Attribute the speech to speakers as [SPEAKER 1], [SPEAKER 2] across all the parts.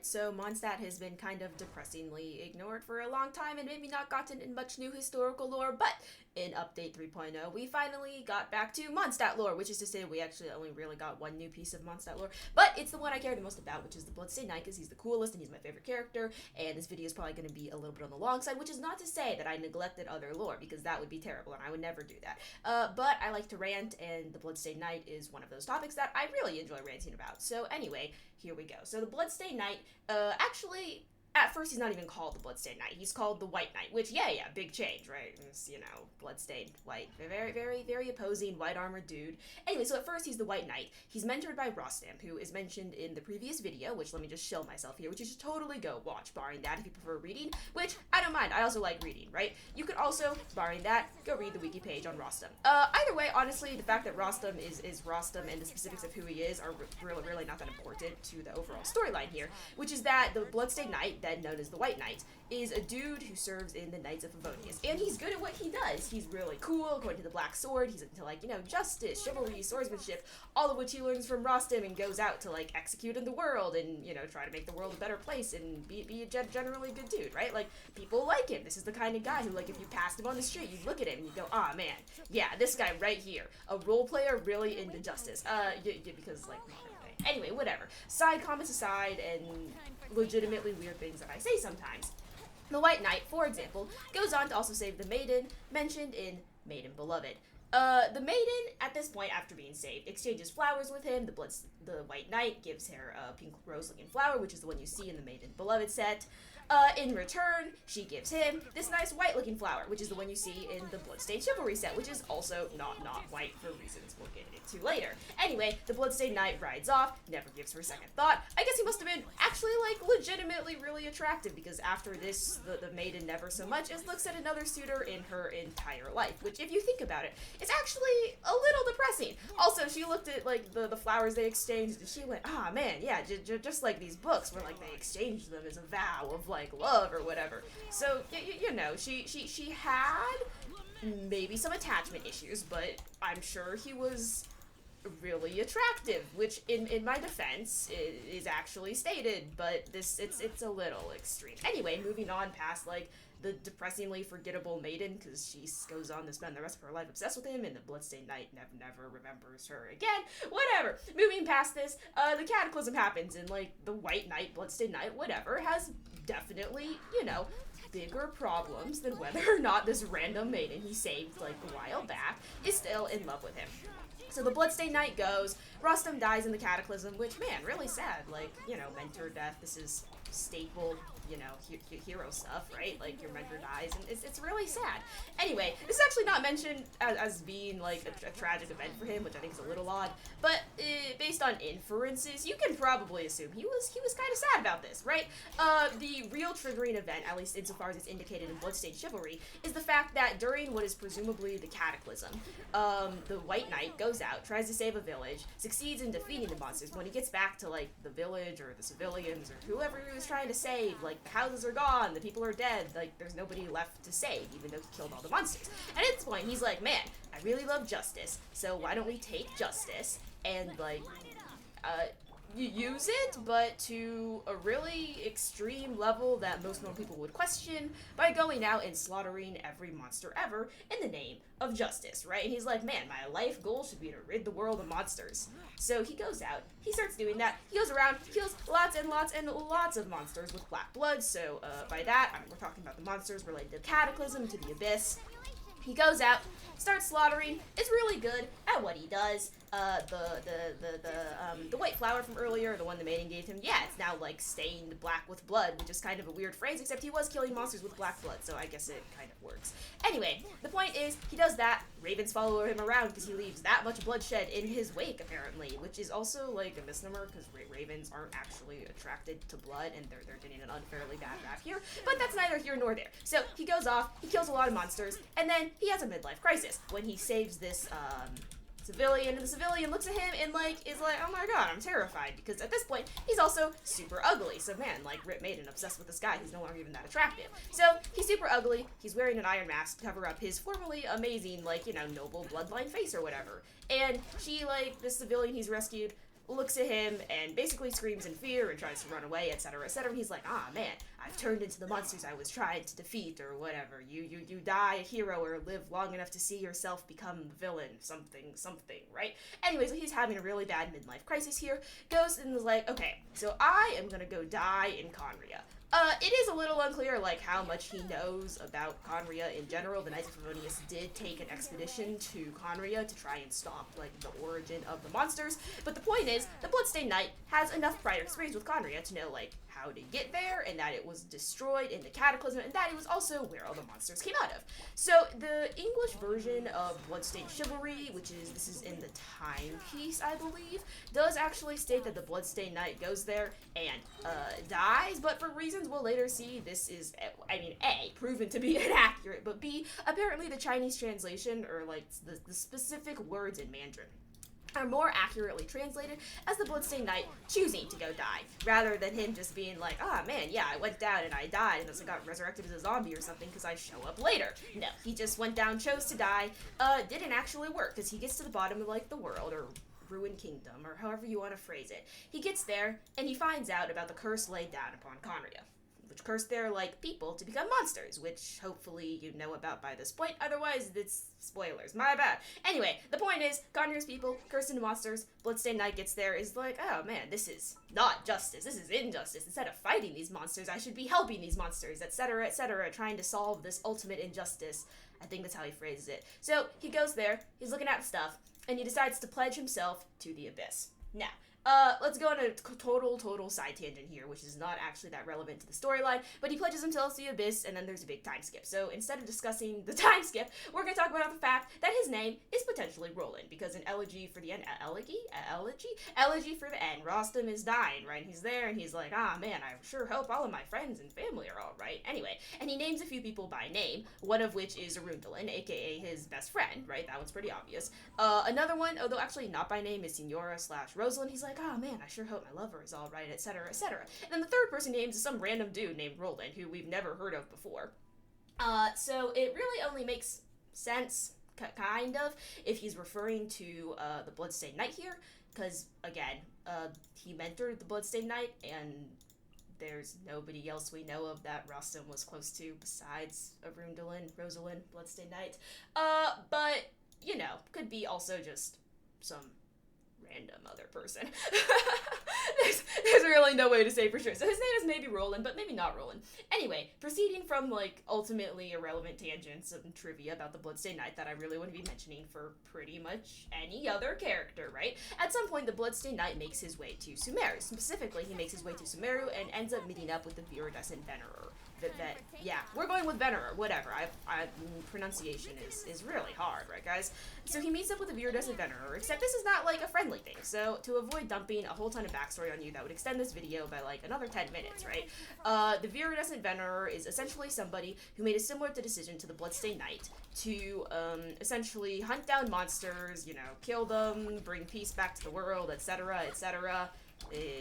[SPEAKER 1] it. So Mondstadt has been kind of depressingly ignored for a long time and maybe not gotten in much new historical lore, but in Update 3.0, we finally got back to Mondstadt lore, which is to say we actually only really got one new piece of Mondstadt lore, but it's the one I care the most about, which is the Bloodstained Knight, because he's the coolest and he's my favorite character, and this video is probably going to be a little bit on the long side, which is not to say that I neglected other lore, because that would be terrible, and I would never do that. But I like to rant, and the Bloodstained Knight is one of those topics that I really enjoy ranting about. So anyway, here we go. So the Bloodstained Knight, actually, at first he's not even called the Bloodstained Knight. He's called the White Knight, which, yeah, big change, right? It's, you know, bloodstained, white, very opposing, white armored dude. Anyway, so at first he's the White Knight. He's mentored by Rostam, who is mentioned in the previous video, which let me just shill myself here, which you should totally go watch, barring that if you prefer reading, which I don't mind. I also like reading, right? You could also, barring that, go read the wiki page on Rostam. Either way, honestly, the fact that Rostam is Rostam and the specifics of who he is are really not that important to the overall storyline here, which is that the Bloodstained Knight, then known as the White Knight, is a dude who serves in the Knights of Favonius, and he's good at what he does. He's really cool, according to the Black Sword. He's into, like, you know, justice, chivalry, swordsmanship, all of which he learns from Rostam and goes out to, like, execute in the world and, you know, try to make the world a better place and be a generally good dude, right? Like, people like him. This is the kind of guy who, like, if you passed him on the street, you'd look at him and you'd go, ah, man, yeah, this guy right here, a role player really into justice. Because, like, anyway, whatever. Side comments aside and legitimately weird things that I say sometimes. The White Knight, for example, goes on to also save the Maiden, mentioned in Maiden Beloved. The Maiden, at this point, after being saved, exchanges flowers with him. The White Knight gives her a pink rose-looking flower, which is the one you see in the Maiden Beloved set. In return, she gives him this nice white-looking flower, which is the one you see in the Bloodstained Chivalry set, which is also not white for reasons we'll get into later. Anyway, the Bloodstained Knight rides off, never gives her a second thought. I guess he must have been actually, like, legitimately really attractive, because after this, the Maiden never so much as looks at another suitor in her entire life, which, if you think about it, is actually a little depressing. Also, she looked at, like, the flowers they exchanged, and she went, ah, man, yeah, just like these books where, like, they exchanged them as a vow of, like, love or whatever. So, you know, she had maybe some attachment issues, but I'm sure he was really attractive, which in my defense is actually stated, but it's a little extreme. Anyway, moving on past, like, the depressingly forgettable Maiden, because she goes on to spend the rest of her life obsessed with him, and the Bloodstained Knight never remembers her again. Whatever. Moving past this, the Cataclysm happens, and, like, the White Knight, Bloodstained Knight, whatever, has definitely, you know, bigger problems than whether or not this random maiden he saved, like, a while back is still in love with him. So the Bloodstained Knight goes, Rostam dies in the Cataclysm, which, man, really sad. Like, you know, mentor death, this is staple, you know, hero stuff, right? Like, your mentor dies, and it's really sad. Anyway, this is actually not mentioned as being, like, a tragic event for him, which I think is a little odd, but based on inferences, you can probably assume he was kind of sad about this, right? The real triggering event, at least insofar as it's indicated in Bloodstained Chivalry, is the fact that during what is presumably the Cataclysm, the White Knight goes out, tries to save a village, succeeds in defeating the monsters. When he gets back to, like, the village or the civilians or whoever he was trying to save, like, the houses are gone, the people are dead, like, there's nobody left to save, even though he killed all the monsters. And at this point, he's like, man, I really love justice, so why don't we take justice and, like, use it, but to a really extreme level that most normal people would question by going out and slaughtering every monster ever in the name of justice, right? And he's like, man, my life goal should be to rid the world of monsters. So he goes out, he starts doing that, he goes around, kills lots and lots of monsters with black blood. So by that, we're talking about the monsters related to Cataclysm, to the Abyss. He goes out, starts slaughtering, is really good at what he does. The white flower from earlier, the one the Maiden gave him, yeah, it's now, like, stained black with blood, which is kind of a weird phrase, except he was killing monsters with black blood, so I guess it kind of works. Anyway, the point is, he does that, ravens follow him around because he leaves that much bloodshed in his wake, apparently, which is also, like, a misnomer, because ravens aren't actually attracted to blood, and they're getting an unfairly bad rap here, but that's neither here nor there. So, he goes off, he kills a lot of monsters, and then he has a midlife crisis when he saves this, civilian, and the civilian looks at him and, like, is like, oh my god, I'm terrified, because at this point, he's also super ugly. So, man, like, Rip Maiden, obsessed with this guy, he's no longer even that attractive. So, he's super ugly, he's wearing an iron mask to cover up his formerly amazing, like, you know, noble bloodline face or whatever. And she, like, this civilian he's rescued, looks at him and basically screams in fear and tries to run away, etc., etc. And he's like, ah, man, I've turned into the monsters I was trying to defeat, or whatever. You die a hero or live long enough to see yourself become the villain, something, right? Anyway, so he's having a really bad midlife crisis here, goes and is like, okay, so I am gonna go die in Khaenri'ah. It is a little unclear, like, how much he knows about Khaenri'ah in general. The Knights of Favonius did take an expedition to Khaenri'ah to try and stop, like, the origin of the monsters, but the point is, the Bloodstained Knight has enough prior experience with Khaenri'ah to know, like, how to get there, and that it was destroyed in the Cataclysm, and that it was also where all the monsters came out of. So, the English version of Bloodstained Chivalry, this is in the timepiece, I believe, does actually state that the Bloodstained Knight goes there and, dies, but for reasons we'll later see, this is, A, proven to be inaccurate, but B, apparently the Chinese translation, or, like, the specific words in Mandarin, are more accurately translated as the Bloodstained Knight choosing to go die, rather than him just being like, ah, man, yeah, I went down and I died, and I got resurrected as a zombie or something because I show up later. No, he just went down, chose to die, didn't actually work, because he gets to the bottom of, like, the world, or Ruined Kingdom, or however you want to phrase it. He gets there, and he finds out about the curse laid down upon Khaenri'ah, which curse their, like, people to become monsters, which hopefully you know about by this point, otherwise it's spoilers, my bad. Anyway, the point is, Khaenri'ah's people, cursed into monsters, Bloodstained Knight gets there, is like, oh man, this is not justice, this is injustice. Instead of fighting these monsters, I should be helping these monsters, etc., etc., trying to solve this ultimate injustice. I think that's how he phrases it. So, he goes there, he's looking at stuff, and he decides to pledge himself to the Abyss. Now, let's go on a total side tangent here, which is not actually that relevant to the storyline, but he pledges himself to the Abyss, and then there's a big time skip. So instead of discussing the time skip, we're going to talk about the fact that his name is potentially Roland, because in Elegy for the End, Elegy for the End, Rostam is dying, right? And he's there, and he's like, ah, man, I sure hope all of my friends and family are all right. Anyway, and he names a few people by name, one of which is Arundhelen, aka his best friend, right? That one's pretty obvious. Another one, although actually not by name, is Signora/Rosalind. He's like, oh man, I sure hope my lover is alright, etc., etc. And then the third person he names is some random dude named Roland, who we've never heard of before. So it really only makes sense, kind of, if he's referring to the Bloodstained Knight here, because, again, he mentored the Bloodstained Knight, and there's nobody else we know of that Rostam was close to besides Rosalind, Bloodstained Knight. But, you know, could be also just some random other person. there's really no way to say for sure. So his name is maybe Roland, but maybe not Roland. Anyway, proceeding from, like, ultimately irrelevant tangents and trivia about the Bloodstained Knight that I really wouldn't be mentioning for pretty much any other character, right? At some point, the Bloodstained Knight makes his way to Sumeru. Specifically, he makes his way to Sumeru and ends up meeting up with the Viridescent Venerer. Yeah, we're going with Venerer, whatever. Pronunciation is really hard, right, guys? So he meets up with the Viridescent Venerer, except this is not, like, a friendly thing. So to avoid dumping a whole ton of backstory on you that would extend this video by, like, another 10 minutes, right? The Viridescent Venerer is essentially somebody who made a similar decision to the Bloodstained Knight to, essentially hunt down monsters, you know, kill them, bring peace back to the world, etc., etc.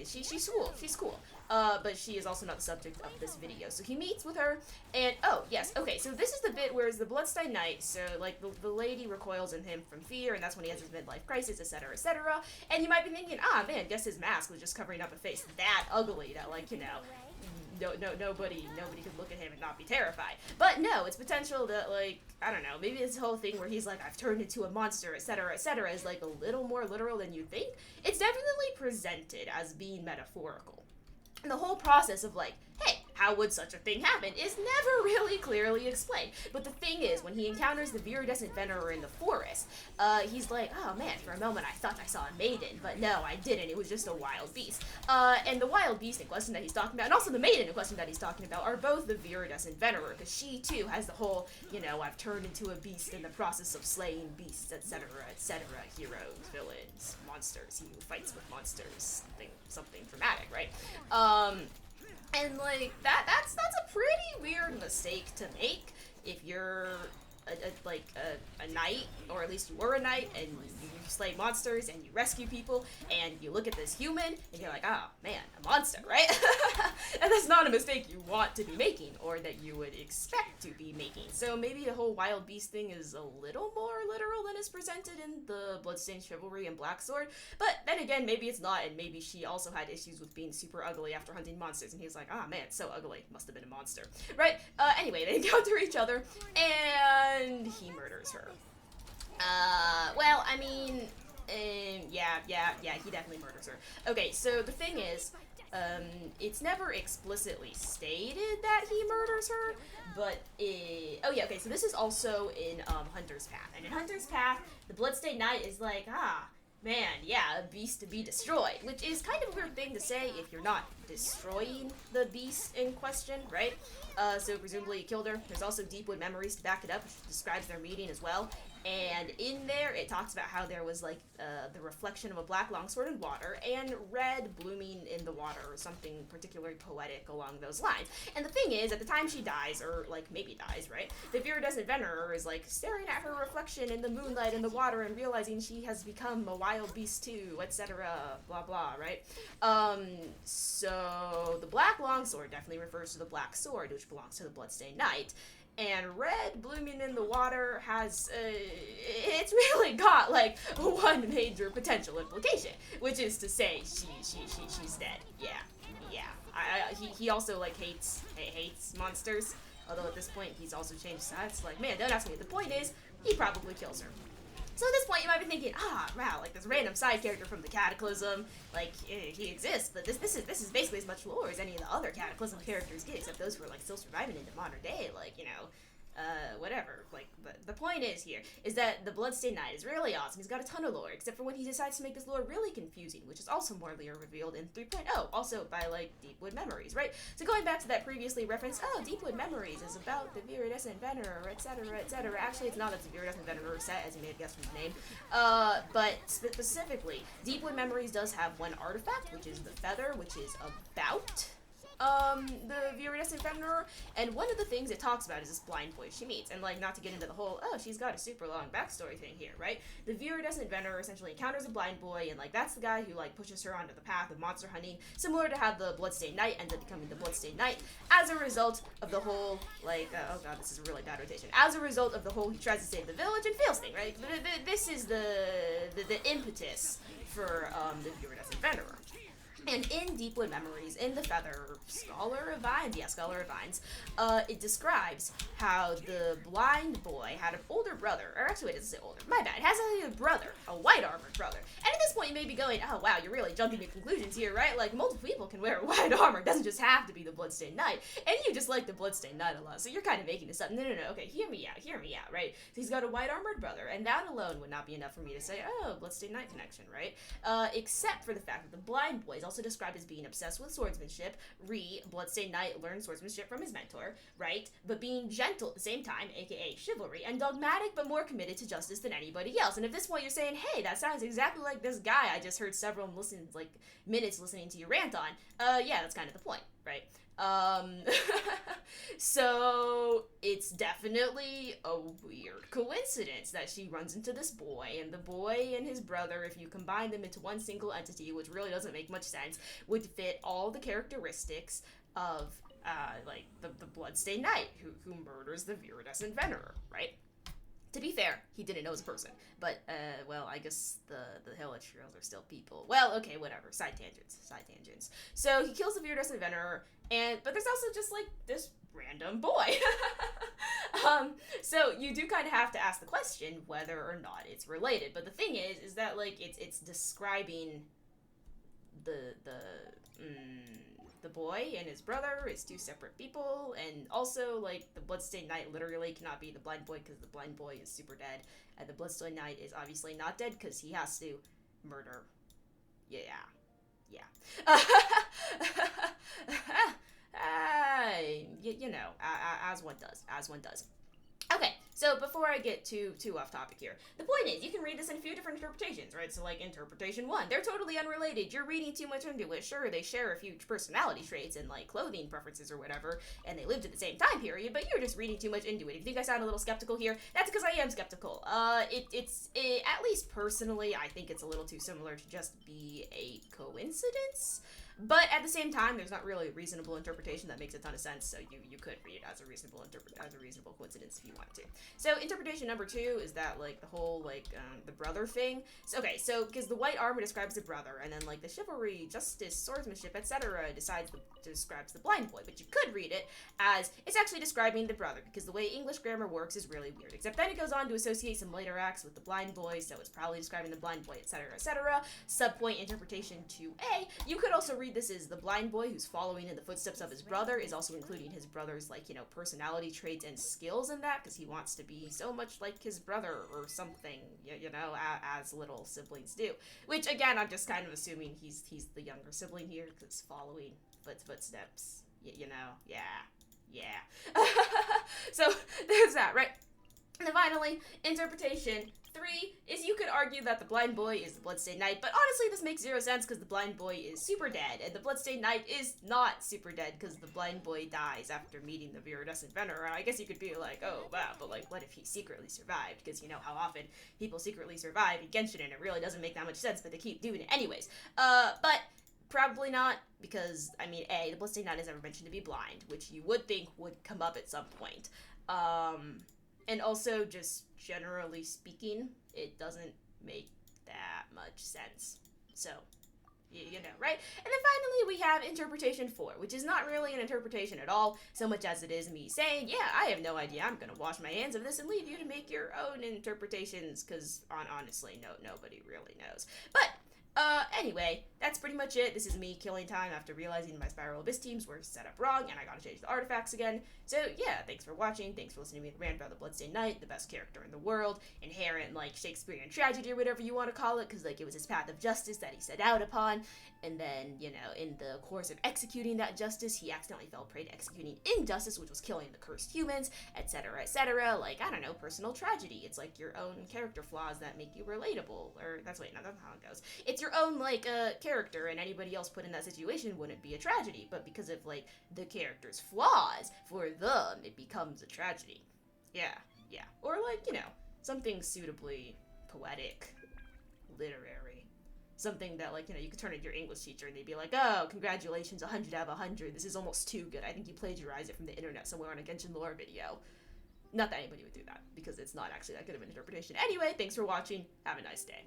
[SPEAKER 1] She's cool. But she is also not the subject of this video. So he meets with her, and, oh, yes, okay, so this is the bit where the Bloodstained Knight, so, like, the lady recoils on him from fear, and that's when he has his midlife crisis, etc., etc., and you might be thinking, ah, man, guess his mask was just covering up a face that ugly that, like, you know, nobody could look at him and not be terrified. But no, it's potential that, like, I don't know, maybe this whole thing where he's like, I've turned into a monster, etc., etc., is, like, a little more literal than you think. It's definitely presented as being metaphorical. And the whole process of, like, hey, how would such a thing happen is never really clearly explained. But the thing is, when he encounters the Viridescent Venerer in the forest, he's like, oh man, for a moment I thought I saw a maiden, but no, I didn't, it was just a wild beast. And the wild beast in question that he's talking about, and also the maiden in question that he's talking about, are both the Viridescent Venerer, because she too has the whole, you know, I've turned into a beast in the process of slaying beasts, etc., etc., heroes, villains, monsters, he who fights with monsters, something dramatic, right? And, like, that's a pretty weird mistake to make if you're a knight, or at least you were a knight, and you slay monsters, and you rescue people, and you look at this human, and you're like, oh, man, a monster, right? And that's not a mistake you want to be making, or that you would expect to be making. So maybe the whole wild beast thing is a little more literal than is presented in the Bloodstained Chivalry and Black Sword, but then again, maybe it's not, and maybe she also had issues with being super ugly after hunting monsters, and he's like, ah, man, so ugly, must have been a monster, right? Anyway, they encounter each other, and he murders her. Well, I mean, yeah, he definitely murders her. Okay, so the thing is, it's never explicitly stated that he murders her, but oh yeah, okay, so this is also in Hunter's Path, and in Hunter's Path, the Bloodstained Knight is like, ah, man, yeah, a beast to be destroyed, which is kind of a weird thing to say if you're not destroying the beast in question, right? So presumably he killed her. There's also Deepwood Memories to back it up, which describes their meeting as well. And in there, it talks about how there was, like, the reflection of a black longsword in water, and red blooming in the water, or something particularly poetic along those lines. And the thing is, at the time she dies, or, like, maybe dies, right, the Viridescent Venerer is, like, staring at her reflection in the moonlight in the water and realizing she has become a wild beast too, etc., blah blah, right? So the black longsword definitely refers to the black sword, which belongs to the Bloodstained Knight. And red blooming in the water has, it's really got, like, one major potential implication, which is to say she's dead. Yeah. He also, like, hates monsters, although at this point he's also changed sides. Like, man, don't ask me. The point is, he probably kills her. So at this point, you might be thinking, wow, like this random side character from the Cataclysm, like he exists, but this is basically as much lore as any of the other Cataclysm characters get, except those who are like still surviving into modern day, like, you know, whatever. Like, but the point is that the Bloodstained Knight is really awesome. He's got a ton of lore, except for when he decides to make this lore really confusing, which is also more later revealed in 3.0, also by, like, Deepwood Memories, right? So going back to that previously referenced, Deepwood Memories is about the Viridescent Venerer, etc., etc. Actually, it's not, it's a Viridescent Venerer set, as you may have guessed from the name. But specifically, Deepwood Memories does have one artifact, which is the feather, which is about the Viridescent Venerer, and one of the things it talks about is this blind boy she meets, and, like, not to get into the whole, she's got a super long backstory thing here, right? The Viridescent Venerer essentially encounters a blind boy, and, like, that's the guy who, like, pushes her onto the path of monster hunting, similar to how the Bloodstained Knight ended up becoming the Bloodstained Knight, as a result of the whole, like, oh god, this is a really bad rotation, as a result of the whole he tries to save the village and fails thing, right? This is the impetus for, the Viridescent Venerer. And in Deepwood Memories, in the Feather, Scholar of Vines, it describes how the blind boy had an older brother, or actually, it doesn't say older, my bad, has a brother, a white-armored brother. And at this point, you may be going, oh wow, you're really jumping to conclusions here, right? Like, multiple people can wear white armor, it doesn't just have to be the Bloodstained Knight, and you just like the Bloodstained Knight a lot, so you're kind of making this up. No, okay, hear me out, right? So he's got a white-armored brother, and that alone would not be enough for me to say, oh, Bloodstained Knight connection, right? Except for the fact that the blind boy is also described as being obsessed with swordsmanship. Bloodstained Knight learned swordsmanship from his mentor, right? But being gentle at the same time, aka chivalry, and dogmatic but more committed to justice than anybody else. And at this point you're saying, hey, that sounds exactly like this guy I just heard several minutes listening to you rant on. Yeah, that's kind of the point, right? So it's definitely a weird coincidence that she runs into this boy, and the boy and his brother, if you combine them into one single entity, which really doesn't make much sense, would fit all the characteristics of, like, the Bloodstained Knight, who murders the Viridescent Venerer, right? To be fair, he didn't know as a person, but, well, I guess the Hellish Trails are still people. Well, okay, whatever, side tangents. So he kills the Viridescent Venerer, but there's also just, like, this random boy. So you do kind of have to ask the question whether or not it's related, but the thing is that, like, it's describing the boy and his brother is two separate people, and also, like, the Bloodstained Knight literally cannot be the blind boy because the blind boy is super dead, and the Bloodstained Knight is obviously not dead because he has to murder. Yeah. You know, as one does. Okay, so before I get too off topic here, the point is, you can read this in a few different interpretations, right? So, like, interpretation 1, they're totally unrelated, you're reading too much into it. Sure, they share a few personality traits and, like, clothing preferences or whatever, and they lived at the same time period, but you're just reading too much into it. If you think I sound a little skeptical here, that's because I am skeptical. It's at least personally, I think it's a little too similar to just be a coincidence. But at the same time, there's not really a reasonable interpretation that makes a ton of sense, so you could read it as a reasonable coincidence if you wanted to. So interpretation number 2 is that, like, the whole, like, the brother thing. So, okay, so, because the white armor describes the brother, and then, like, the chivalry, justice, swordsmanship, etc. describes the blind boy, but you could read it as it's actually describing the brother, because the way English grammar works is really weird, except then it goes on to associate some later acts with the blind boy, so it's probably describing the blind boy, etc., etc. Subpoint interpretation 2a, you could also read this as the blind boy who's following in the footsteps of his brother is also including his brother's, like, you know, personality traits and skills in that, because he wants to be so much like his brother or something, you know, as little siblings do. Which, again, I'm just kind of assuming he's the younger sibling here, because following footsteps, you know, yeah. So, there's that, right? And then finally, interpretation 3 is you could argue that the blind boy is the Bloodstained Knight, but honestly this makes zero sense because the blind boy is super dead, and the Bloodstained Knight is not super dead because the blind boy dies after meeting the Viridescent Venerer. I guess you could be like, oh wow, but like what if he secretly survived? Because you know how often people secretly survive in Genshin, and it really doesn't make that much sense, but they keep doing it anyways. But probably not, because, I mean, A, the Bloodstained Knight is never mentioned to be blind, which you would think would come up at some point. And also, just generally speaking, it doesn't make that much sense. So, you know, right? And then finally, we have interpretation 4, which is not really an interpretation at all, so much as it is me saying, yeah, I have no idea, I'm gonna wash my hands of this and leave you to make your own interpretations, because honestly, nobody really knows. But, anyway, that's pretty much it. This is me killing time after realizing my Spiral Abyss teams were set up wrong, and I gotta change the artifacts again. So, yeah, thanks for watching, thanks for listening to me rant about the Bloodstained Knight, the best character in the world, inherent, like, Shakespearean tragedy or whatever you want to call it, because, like, it was his path of justice that he set out upon, and then, you know, in the course of executing that justice, he accidentally fell prey to executing injustice, which was killing the cursed humans, etc., etc., like, I don't know, personal tragedy. It's, like, your own character flaws that make you relatable, or, that's not how it goes. It's your own, like, character, and anybody else put in that situation wouldn't be a tragedy, but because of, like, the character's flaws, for them, it becomes a tragedy. Yeah. Or, like, you know, something suitably poetic, literary. Something that, like, you know, you could turn it to your English teacher and they'd be like, oh, congratulations, 100 out of 100. This is almost too good. I think you plagiarized it from the internet somewhere on a Genshin lore video. Not that anybody would do that, because it's not actually that good of an interpretation. Anyway, thanks for watching. Have a nice day.